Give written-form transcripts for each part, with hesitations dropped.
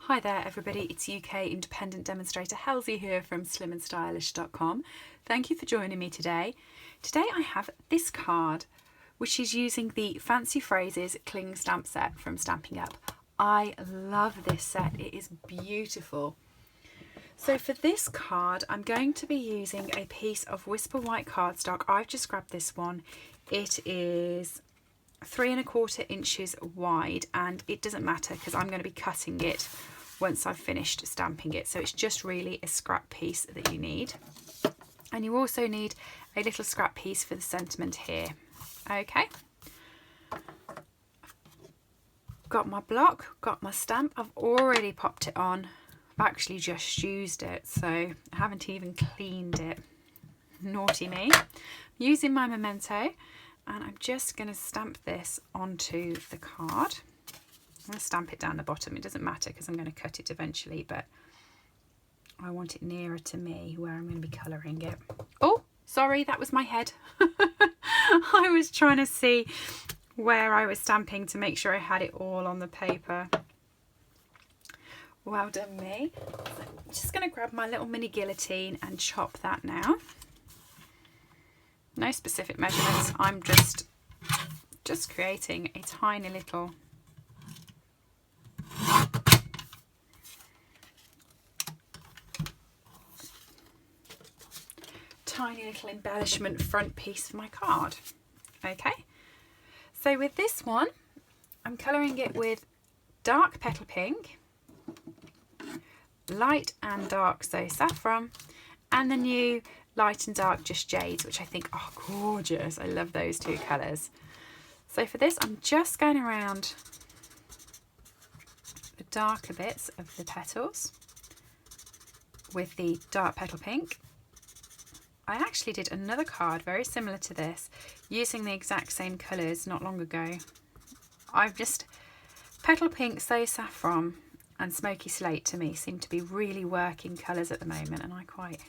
Hi there everybody, it's UK independent demonstrator Halsey here from slimandstylish.com. Thank you for joining me today. Today I have this card which is using the Fancy Phrases Cling Stamp set from Stampin' Up. I love this set, it is beautiful. So for this card I'm going to be using a piece of Whisper White cardstock. I've just grabbed this one. It is 3 1/4 inches wide, and it doesn't matter because I'm going to be cutting it once I've finished stamping it, so it's just really a scrap piece that you need. And you also need a little scrap piece for the sentiment here. Okay, got my block, got my stamp. I've already popped it on. I've actually just used it, so I haven't even cleaned it. Naughty me. I'm using my memento, and I'm just going to stamp this onto the card. I'm going to stamp it down the bottom. It doesn't matter because I'm going to cut it eventually, but I want it nearer to me where I'm going to be colouring it. Oh, sorry, that was my head. I was trying to see where I was stamping to make sure I had it all on the paper. Well done me. So I'm just going to grab my little mini guillotine and chop that now. No specific measurements. I'm just creating a tiny little embellishment front piece for my card. Okay, so with this one I'm colouring it with dark petal pink, light and dark so saffron, and the new light and dark just jades, which I think are gorgeous. I love those two colours. So for this I'm just going around the darker bits of the petals with the dark petal pink. I actually did another card very similar to this using the exact same colours not long ago. I've just, petal pink, so saffron and smoky slate to me seem to be really working colours at the moment, and I quite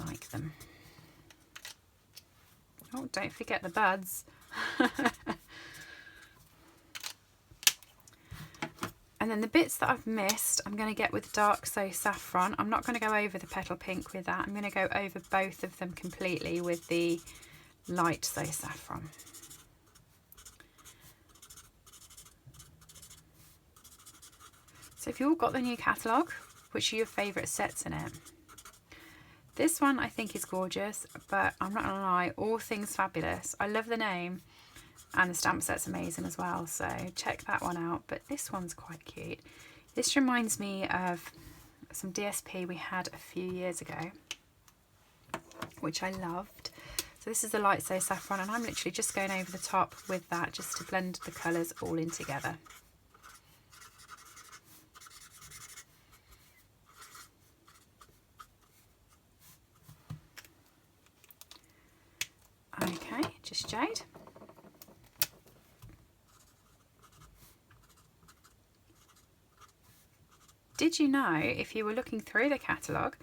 like them. Oh, don't forget the buds. And then the bits that I've missed, I'm going to get with dark so saffron. I'm not going to go over the petal pink with that. I'm going to go over both of them completely with the light so saffron. So if you've all got the new catalogue, which are your favourite sets in it? This one I think is gorgeous, but I'm not going to lie, all things fabulous. I love the name. And the stamp set's amazing as well, so check that one out. But this one's quite cute. This reminds me of some DSP we had a few years ago, which I loved. So this is the light so saffron, and I'm literally just going over the top with that just to blend the colours all in together. Okay, just jade. Did you know, if you were looking through the catalogue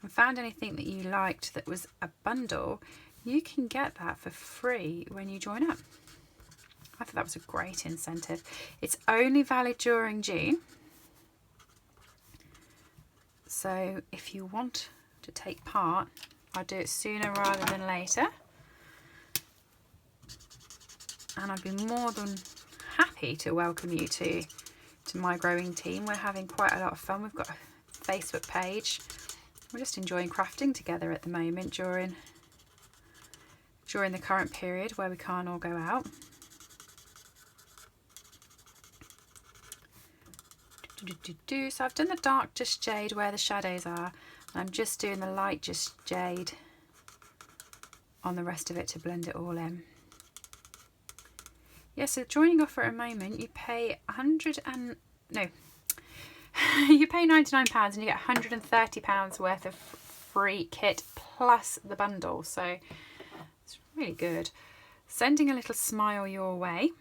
and found anything that you liked that was a bundle, you can get that for free when you join up? I thought that was a great incentive. It's only valid during June. So if you want to take part, I'll do it sooner rather than later. And I'd be more than happy to welcome you to my growing team. We're having quite a lot of fun. We've got a Facebook page. We're just enjoying crafting together at the moment during the current period where we can't all go out. So I've done the dark just jade where the shadows are, and I'm just doing the light just jade on the rest of it to blend it all in. Yeah, so joining offer at a moment, you pay you pay £99 and you get £130 worth of free kit plus the bundle, so it's really good. Sending a little smile your way.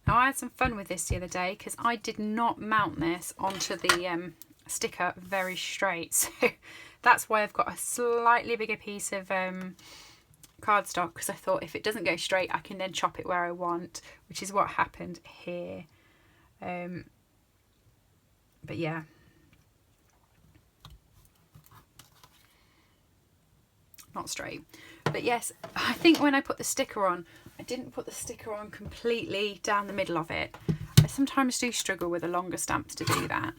Now I had some fun with this the other day because I did not mount this onto the sticker very straight, so that's why I've got a slightly bigger piece of cardstock because I thought if it doesn't go straight I can then chop it where I want, which is what happened here. But yeah, not straight. But yes, I think when I put the sticker on, I didn't put the sticker on completely down the middle of it. I sometimes do struggle with the longer stamps to do that.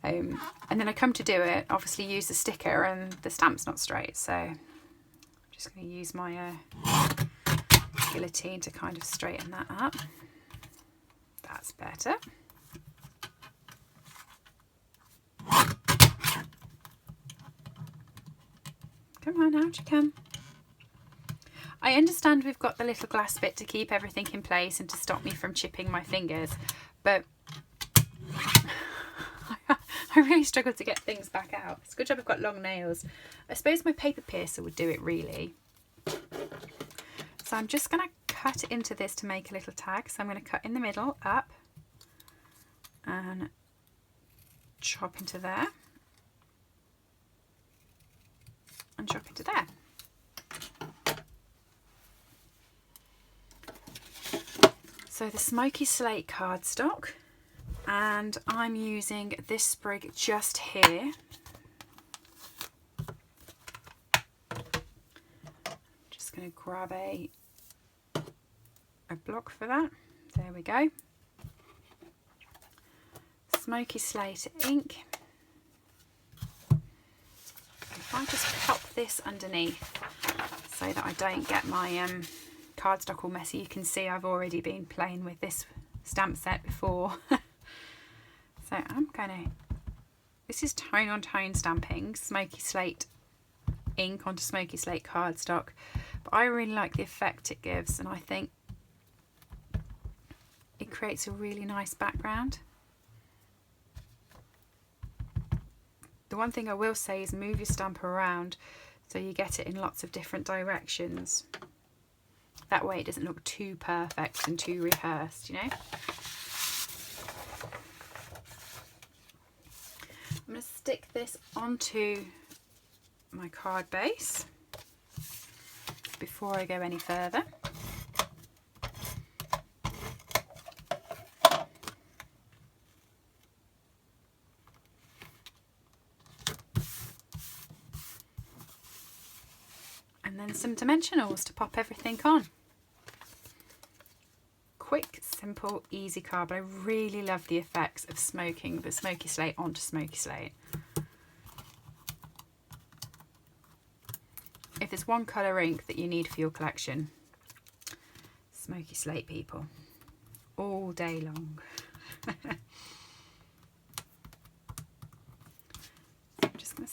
And then I come to do it, obviously use the sticker and the stamp's not straight. So I'm just going to use my guillotine to kind of straighten that up. That's better. Come on, out you come. I understand we've got the little glass bit to keep everything in place and to stop me from chipping my fingers, but I really struggle to get things back out. It's a good job I've got long nails. I suppose my paper piercer would do it really. So I'm just going to cut into this to make a little tag. So I'm going to cut in the middle, up, and chop into there, and chop into there. So the smoky slate cardstock, and I'm using this sprig just here. Just going to grab a block for that. There we go. Smoky slate ink. If I just pop this underneath so that I don't get my cardstock all messy, you can see I've already been playing with this stamp set before. So I'm gonna, this is tone on tone stamping, smoky slate ink onto smoky slate cardstock, but I really like the effect it gives, and I think it creates a really nice background. The one thing I will say is move your stamp around so you get it in lots of different directions. That way it doesn't look too perfect and too rehearsed, you know. I'm going to stick this onto my card base before I go any further. And then some dimensionals to pop everything on. Quick, simple, easy card, but I really love the effects of smoking the smoky slate onto smoky slate. If there's one colour ink that you need for your collection, smoky slate, people, all day long. I'm just going to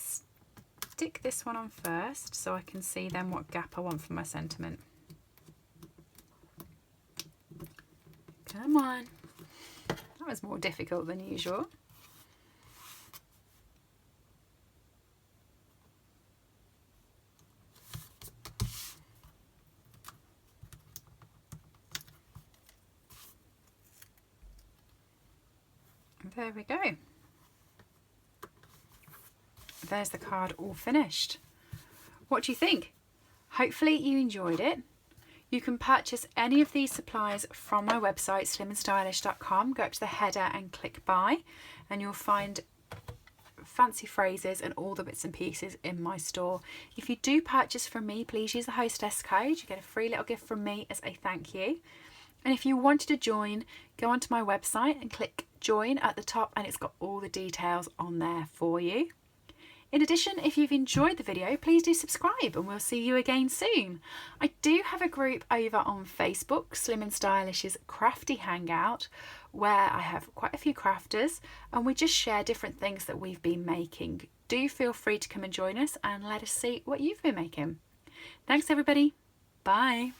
stick this one on first so I can see then what gap I want for my sentiment. Come on. That was more difficult than usual. And there we go. There's the card all finished. What do you think? Hopefully you enjoyed it. You can purchase any of these supplies from my website, slimandstylish.com. Go up to the header and click buy, and you'll find fancy phrases and all the bits and pieces in my store. If you do purchase from me, please use the hostess code. You get a free little gift from me as a thank you. And if you wanted to join, go onto my website and click join at the top, and it's got all the details on there for you. In addition, if you've enjoyed the video, please do subscribe, and we'll see you again soon. I do have a group over on Facebook, Slim and Stylish's Crafty Hangout, where I have quite a few crafters, and we just share different things that we've been making. Do feel free to come and join us and let us see what you've been making. Thanks everybody. Bye.